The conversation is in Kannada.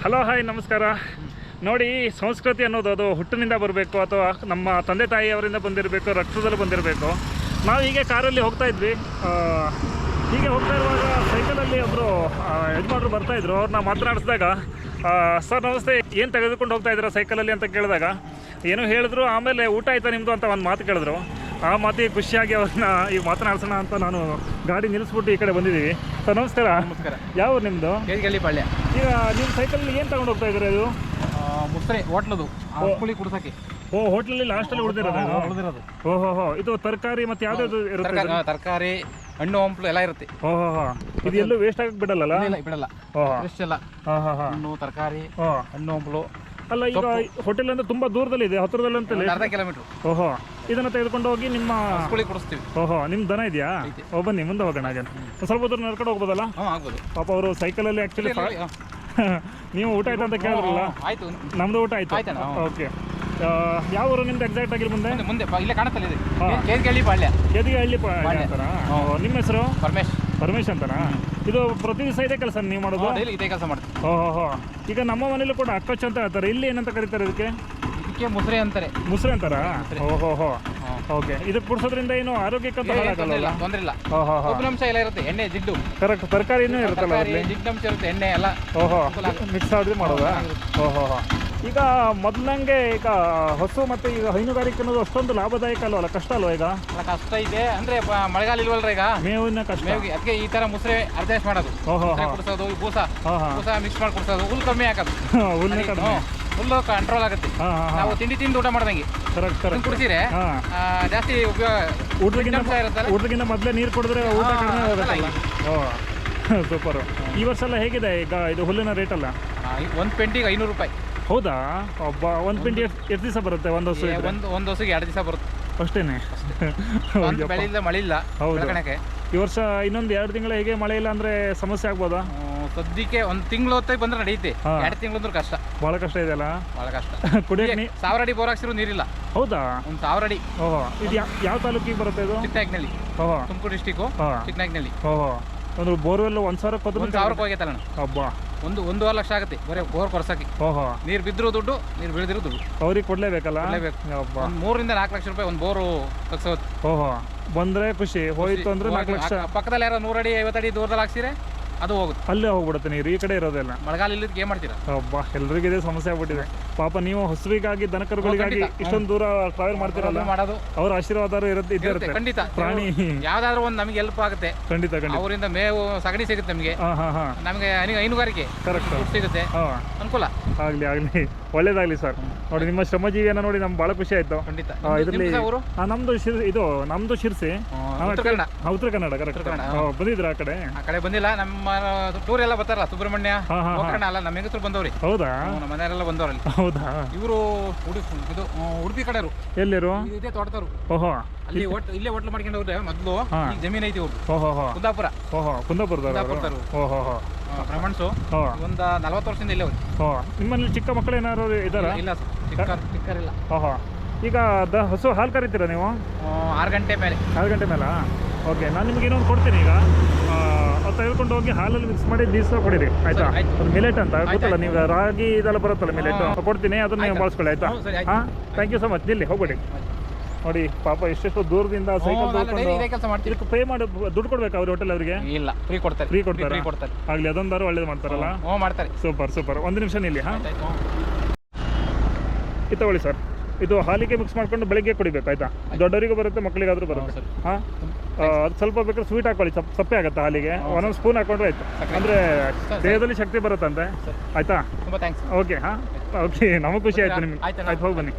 ಹಲೋ ಹಾಯ್ ನಮಸ್ಕಾರ. ನೋಡಿ, ಸಂಸ್ಕೃತಿ ಅನ್ನೋದು ಅದು ಹುಟ್ಟಿನಿಂದ ಬರಬೇಕು ಅಥವಾ ನಮ್ಮ ತಂದೆ ತಾಯಿಯವರಿಂದ ಬಂದಿರಬೇಕು, ರಕ್ತದಲ್ಲಿ ಬಂದಿರಬೇಕು. ನಾವು ಹೀಗೆ ಕಾರಲ್ಲಿ ಹೋಗ್ತಾ ಇದ್ವಿ. ಹೀಗೆ ಹೋಗ್ತಾ ಇರುವಾಗ ಸೈಕಲಲ್ಲಿ ಒಬ್ಬರು ಯಜಮಾನರು ಬರ್ತಾಯಿದ್ರು. ಅವ್ರನ್ನ ಮಾತನಾಡಿಸಿದಾಗ, ಸರ್ ನಮಸ್ತೆ, ಏನು ತೆಗೆದುಕೊಂಡು ಹೋಗ್ತಾ ಇದ್ದೀರಾ ಸೈಕಲಲ್ಲಿ ಅಂತ ಕೇಳಿದಾಗ ಏನೋ ಹೇಳಿದ್ರು. ಆಮೇಲೆ ಊಟ ಆಯ್ತಾ ನಿಮ್ಮದು ಅಂತ ಒಂದು ಮಾತು ಕೇಳಿದ್ರು. ಆ ಮಾತಿಗೆ ಖುಷಿಯಾಗಿ ಅವ್ರನ್ನ ಈಗ ಮಾತನಾಡ್ಸೋಣ ಅಂತ ನಾನು ಗಾಡಿ ನಿಲ್ಲಿಸ್ಬಿಟ್ಟು ಈ ಕಡೆ ಬಂದಿದ್ದೀವಿ. ಸರ್ ನಮಸ್ಕಾರ. ನಮಸ್ಕಾರ. ಯಾವ ನಿಮ್ಮದು? ಕೇದಿಗಳ್ಳಿಪಾಳ್ಯ. ಈಗ ನಿಮ್ಮ ಸೈಕಲಲ್ಲಿ ಏನು ತಗೊಂಡು ಹೋಗ್ತಾ ಇದ್ದೀರಾ? ಇದು ಮುಸ್ರೆ ಹೋಟ್ಲದು ಕುಳಿ ಕುಡ್ಸಕ್ಕೆ. ಓ, ಹೋಟ್ಲಲ್ಲಿ ಲಾಸ್ಟಲ್ಲಿ ಉಳಿದಿರೋದು. ಓಹೋ, ಇದು ತರಕಾರಿ ಮತ್ತು ಯಾವ್ದು ಇರುತ್ತೆ? ತರಕಾರಿ, ಹಣ್ಣು ಹಂಪಲು ಎಲ್ಲ ಇರುತ್ತೆ. ಓಹೋ, ಇದು ಎಲ್ಲೂ ವೇಸ್ಟ್ ಆಗಕ್ಕೆ ಬಿಡಲ್ಲ? ಬಿಡಲ್ಲ. ಫ್ರೆಶ್ ಎಲ್ಲ ಹಣ್ಣು, ತರಕಾರಿ, ಹಣ್ಣು ಹಂಪಲು. ಅಲ್ಲ, ಈಗ ಹೋಟೆಲ್ ಅಂದ್ರೆ ತುಂಬಾ ದೂರದಲ್ಲಿ ಇದೆ, ಹತ್ರದಲ್ಲಿ ಅಂತ ಅರ್ಧ ಕಿಲೋಮೀಟರ್. ಓಹೋ, ಇದನ್ನ ತೆಗೆದುಕೊಂಡು ಹೋಗಿ ನಿಮ್ಮ ಕುಳಿ ಕುಡಿಸ್ತೀವಿ. ಓಹೋ, ನಿಮ್ ದನ ಇದೆಯಾ? ಬನ್ನಿ ಮುಂದೆ ಹೋಗೋಣ. ಹಾಗೆ ಸ್ವಲ್ಪ ದೂರ ನಡ್ಕೊಂಡು ಹೋಗ್ಬೋದಲ್ಲ? ಆಗ್ಬೋದು. ಪಾಪ ಅವರು ಸೈಕಲಲ್ಲಿ ಆಕ್ಚುಲಿ ನೀವು ಊಟ ಆಯ್ತು ಅಂತ ಕೇಳಿದ್ರಲ್ಲ? ಆಯ್ತು, ನಮ್ದು ಊಟ ಆಯ್ತು. ಓಕೆ, ಯಾವ ಊರು ನಿಮ್ದು ಎಕ್ಸಾಕ್ಟ್ ಆಗಿ? ಮುಂದೆ ಇಲ್ಲೇ ಕಾಣುತ್ತಲ್ಲ, ಇದೆ ಕೇದಿಗಳ್ಳಿಪಾಳ್ಯ. ಕೇದಿಗಳ್ಳಿಪಾಳ್ಯ ಅಂತಾರ? ನಿಮ್ಮ ಹೆಸರು? ಪರಮೇಶ್ ಅಂತಾರ? ಇದು ಪ್ರತಿ ದಿವಸ ಇದೇ ಕೆಲಸ ನೀವು ಮಾಡೋದು? ಇದೇ ಕೆಲಸ ಮಾಡ್ತೀವಿ. ಓಹೋ, ಈಗ ನಮ್ಮ ಮನೇಲಿ ಕೂಡ ಅಕ್ಕಚ್ಚು ಅಂತ ಹೇಳ್ತಾರೆ. ಇಲ್ಲಿ ಏನಂತ ಕರೀತಾರೆ ಇದಕ್ಕೆ? ಮುಸ್ರೆ ಅಂತಾರೆ. ಮುಸ್ರೆ ಅಂತಾರ? ಓಹೋ, ಓಕೆ. ಇದಕ್ಕೆ ಕುಡಿಸೋದ್ರಿಂದ ಏನು ಆರೋಗ್ಯಕ್ಕೆ ತೊಂದರೆ ಇಲ್ಲ. ಉಪ್ಪಿನಂಶ ಎಲ್ಲ ಇರುತ್ತೆ, ಎಣ್ಣೆ, ಜಿಡ್ಡು. ಕರೆಕ್ಟ್, ತರಕಾರಿನೂ ಇರುತ್ತಲ್ಲ, ಜಿಡ್ಡಂಶ ಇರುತ್ತೆ, ಎಣ್ಣೆ ಎಲ್ಲ. ಓಹೋ, ಮಿಕ್ಸ್ ಆದ್ರೆ ಮಾಡೋದಾ? ಓಹೋ, ಈಗ ಮೊದಲಂಗೆ ಈಗ ಹಸು ಮತ್ತೆ ಈಗ ಹೈನುಗಾರಿಕೆ ಅನ್ನೋದು ಅಷ್ಟೊಂದು ಲಾಭದಾಯಕ ಅಲ್ವಲ್ಲ? ಕಷ್ಟ ಅಲ್ವಾ ಈಗ? ಕಷ್ಟ ಇದೆ ಅಂದ್ರೆ ಮಳೆಗಾಲ ಇಲ್ವಲ್ರ ಈಗ, ಮೇವಿನ ಕಷ್ಟ. ಅದಕ್ಕೆ ಈ ತರ ಮುಸ್ರೆ ಅಡ್ಜಸ್ಟ್ ಮಾಡೋದು. ಕುಡಿಸೋದು, ಬೂಸ ಮಿಕ್ಸ್ ಮಾಡಿ ಕುಡಿಸೋದು, ಹುಲ್ಲು ಕಮ್ಮಿ ಹಾಕೋದು. ಹುಲ್ಲು ಕಂಟ್ರೋಲ್ ಆಗುತ್ತೆ. ನಾವು ತಿಂಡಿ ಊಟ ಮಾಡ್ದಂಗೆ ಕುಡಿಸಿದ್ರೆ ಜಾಸ್ತಿ ಉಪಯೋಗ. ಊಟಕ್ಕಿಂತ ಮೊದಲೇ ನೀರು ಕುಡಿದ್ರೆ ಊಟ ಕಡಿಮೆ ಹೋಗುತ್ತಲ್ಲ. ಸೂಪರ್. ಈ ವರ್ಷ ಎಲ್ಲ ಹೇಗಿದೆ ಈಗ ಇದು ಹುಲ್ಲಿನ ರೇಟ್ ಅಲ್ಲ? ಒಂದು ಪೆಂಟಿಗೆ 500 ರೂಪಾಯಿ. ಹೌದಾ? ಒಂದು ಪೆಂಟಿ ಎಷ್ಟು ದಿವಸ ಬರುತ್ತೆ? ಒಂದು ಹಸು ಒಂದು ಹಸುಗೆ 2 ದಿವಸ ಬರುತ್ತೆ ಅಷ್ಟೇನೆ. ಮಳೆ ಇಲ್ಲ. ಹೌದು, ಈ ವರ್ಷ ಇನ್ನೊಂದು 2 ತಿಂಗಳ ಹೇಗೆ ಮಳೆ ಇಲ್ಲ ಅಂದ್ರೆ ಸಮಸ್ಯೆ ಆಗ್ಬೋದಾ? ಸದ್ಯಕ್ಕೆ 1 ತಿಂಗಳು ಹೊತ್ತಾಗಿ ಬಂದ್ರೆ ನಡೆಯುತ್ತೆ. 2 ತಿಂಗಳು ಅಂದ್ರೆ ಕಷ್ಟ, ಬಹಳ ಕಷ್ಟ ಇದೆಯಲ್ಲ. ಬಹಳ ಕಷ್ಟ. ಕುಡಿಯಕ್ಕೆ 1000 ಅಡಿ ಬೋರ್ ಹಾಕ್ಸಿರೋ ನೀರಿಲ್ಲ. ಹೌದಾ? 1000 ಅಡಿ. ಓಹೋ, ಇದು ಯಾವ ತಾಲೂಕಿಗೆ ಬರುತ್ತೆ ಇದು? ಚಿಕ್ಕನಾಗ್ನಲ್ಲಿ. ಓಹೋ, ತುಮಕೂರು ಡಿಸ್ಟಿಕ್ಕು, ಚಿಕ್ಕನಾಗ್ನಲ್ಲಿ. ಓಹೋ, ಒಂದು ಬೋರ್ವೆಲ್ 1,000 ಹೋಗೈತಲ್ಲ. ಹಬ್ಬ, 1.5 ಲಕ್ಷ ಆಗುತ್ತೆ ಬರೀ ಬೋರ್ ಕೊರ್ಸಕ್ಕೆ. ಓಹೋ, ನೀರು ಬಿದ್ದರೂ ದುಡ್ಡು, ನೀರು ಬೀಳದಿರೋ ದುಡ್ಡು. ಅವ್ರಿಗೆ ಕೊಡ್ಲೇಬೇಕಲ್ಲ? 3 ರಿಂದ 4 ಲಕ್ಷ ರೂಪಾಯಿ ಒಂದು ಬೋರು ತಗ್ಸೋದು. ಓಹೋ, ಬಂದ್ರೆ ಖುಷಿ, ಹೋಯ್ತು ಅಂದ್ರೆ 4 ಲಕ್ಷ. ಪಕ್ಕದಲ್ಲಿ ಯಾರೋ 100 ಅಡಿ 50 ಅಡಿ ದೂರದಲ್ಲಿ ಹಾಕ್ಸಿದ್ರೆ ಅದು ಹೋಗುತ್ತೆ, ಅಲ್ಲೇ ಹೋಗ್ಬಿಡುತ್ತೆ ನೀರು. ಈ ಕಡೆ ಇರೋದಿಲ್ಲ. ಮಳೆಗಾಲ ಇಲ್ಲದಕ್ಕೆ ಏನ್ ಮಾಡ್ತೀರಾ? ಹಬ್ಬ, ಎಲ್ರಿಗೂ ಇದೇ ಸಮಸ್ಯೆ ಆಗ್ಬಿಟ್ಟಿದೆ. ಪಾಪ ನೀವು ಹಸುವಿಗಾಗಿ, ದನಕರುಗಳಿಗಾಗಿ ಇಷ್ಟೊಂದು ದೂರ ಟ್ರಾವೆಲ್ ಮಾಡ್ತಿರಲ್ಲ, ಮಾಡೋದು ಅವ್ರ ಆಶೀರ್ವಾದ ಇರುತ್ತೆ. ಖಂಡಿತ. ಪ್ರಾಣಿ ಯಾವ್ದಾದ್ರು ಒಂದು ನಮಗೆ ಹೆಲ್ಪ್ ಆಗುತ್ತೆ. ಖಂಡಿತ. ಅವರಿಂದ ಮೇವು, ಸಗಣಿ ಸಿಗುತ್ತೆ ನಮಗೆ. ನಮಗೆ ಹೈನುಗಾರಿಕೆ ಕರೆಕ್ಟ್ ಸಿಗುತ್ತೆ, ಅನುಕೂಲ. ಆಗ್ಲಿ, ಒಳ್ಳೇದಾಗ್ಲಿ ಸರ್. ನೋಡಿ, ನಿಮ್ಮ ಶ್ರಮಜೀವಿಯನ್ನ ನೋಡಿ ನಮ್ಗೆ ಬಹಳ ಖುಷಿ ಆಯ್ತು. ಇದರಲ್ಲಿ ನಮ್ದು ಶಿರ್ಸಿ, ಉತ್ತರ ಕನ್ನಡ. ಕರೆಕ್ಟ್. ಬಂದಿದ್ರ ಆ ಕಡೆ? ಬಂದಿಲ್ಲ. ನಮ್ಮ ಟೂರ್ ಎಲ್ಲ ಬರ್ತಾರಲ್ಲ, ಸುಬ್ರಹ್ಮಣ್ಯ ಅಲ್ಲ, ನಮ್ಮ ಹೆಂಗಸರು ಬಂದವ್ರಿ. ಹೌದಾ? ನಮ್ಮ ಮನೆಯವರೆಲ್ಲ ಬಂದವ್ರಲ್ಲಿ. ಹೌದಾ? ಇವರು ಉಡುಪಿ ಕಡೆಯವರು. ಎಲ್ಲಿರು? ಇದೇ ತೋಟದವರು. ಓಹೋ, ಇಲ್ಲೇ ಹೋಟ್ಲು ಮಾಡ್ಕೊಂಡು ಹೋಗ್ರೆ. ಮೊದಲು ಜಮೀನ್ ಐತಿ ಅವ್ರು. ಕುಂದಾಪುರ. ಕುಂದಾಪುರದವರು. ಬ್ರಾಹ್ಮಣ್ಸು. ಒಂದು 40 ವರ್ಷದಿಂದ ಇಲ್ಲೇ. ನಿಮ್ಮಲ್ಲಿ ಚಿಕ್ಕ ಮಕ್ಕಳು ಏನಾದ್ರು ಇದಾರ? ಇಲ್ಲ, ಚಿಕ್ಕರಿಲ್ಲ. ಓಹೋ, ಈಗ ಹಸು ಹಾಲು ಕರಿತೀರಾ ನೀವು? 6 ಗಂಟೆ ಮೇಲೆ. 6 ಗಂಟೆ ಮೇಲ? ಓಕೆ, ನಾನು ನಿಮ್ಗೆ ಇನ್ನೊಂದು ಕೊಡ್ತೀನಿ. ಈಗ ಅದು ತೆಗೆದುಕೊಂಡು ಹೋಗಿ ಹಾಲಲ್ಲಿ ಮಿಕ್ಸ್ ಮಾಡಿ ಬೀಸ ಕೊಡಿರಿ, ಆಯ್ತಾ? ಅದು ಮಿಲೆಟ್ ಅಂತ ಗೊತ್ತಲ್ಲ, ನೀವು ರಾಗಿ ಇದೆಲ್ಲ ಬರುತ್ತಲ್ಲ ಮಿಲೆಟ್, ಕೊಡ್ತೀನಿ, ಅದನ್ನ ನೀವು ಬಳಸ್ಕೊಳ್ಳಿ, ಆಯ್ತಾ? ಹಾಂ, ಥ್ಯಾಂಕ್ ಯು ಸೊ ಮಚ್. ನಿಲ್ಲಿ, ಹೋಗ್ಬೇಡಿ. ನೋಡಿ, ಪಾಪ ಎಷ್ಟೆಷ್ಟು ದೂರದಿಂದ ಸೈಕಲ್ ಇದಕ್ಕೆ ಪೇ ಮಾಡಿ ದುಡ್ಡು ಕೊಡ್ಬೇಕು ಅವ್ರ ಹೋಟೆಲ್ ಅವರಿಗೆ? ಇಲ್ಲ, ಫ್ರೀ ಕೊಡ್ತಾರೆ. ಆಗ್ಲಿ, ಅದೊಂದಾರು ಒಳ್ಳೇದು ಮಾಡ್ತಾರಲ್ಲ. ಮಾಡ್ತಾರೆ. ಸೂಪರ್. 1 ನಿಮಿಷ ನಿಲ್ಲಿ. ಹಾಂ, ತಗೊಳ್ಳಿ ಸರ್. ಇದು ಹಾಲಿಗೆ ಮಿಕ್ಸ್ ಮಾಡ್ಕೊಂಡು ಬೆಳಿಗ್ಗೆ ಕುಡಿಬೇಕು, ಆಯ್ತಾ? ದೊಡ್ಡವರಿಗೂ ಬರುತ್ತೆ, ಮಕ್ಕಳಿಗಾದ್ರೂ ಬರುತ್ತೆ. ಹಾಂ, ಅದು ಸ್ವಲ್ಪ ಬೇಕಾದ್ರೆ ಸ್ವೀಟ್ ಹಾಕೊಳ್ಳಿ, ಸಪ್ಪೆ ಆಗುತ್ತೆ ಹಾಲಿಗೆ. 1 ಸ್ಪೂನ್ ಹಾಕೊಂಡ್ರೆ ಆಯ್ತು, ಅಂದರೆ ದೇಹದಲ್ಲಿ ಶಕ್ತಿ ಬರುತ್ತಂತೆ, ಆಯ್ತಾ? ಓಕೆ. ಹಾಂ, ಓಕೆ, ನಮಗೆ ಖುಷಿ ಆಯ್ತು. ನಿಮ್ಗೆ ಆಯ್ತು, ಹೋಗಿ ಬನ್ನಿ.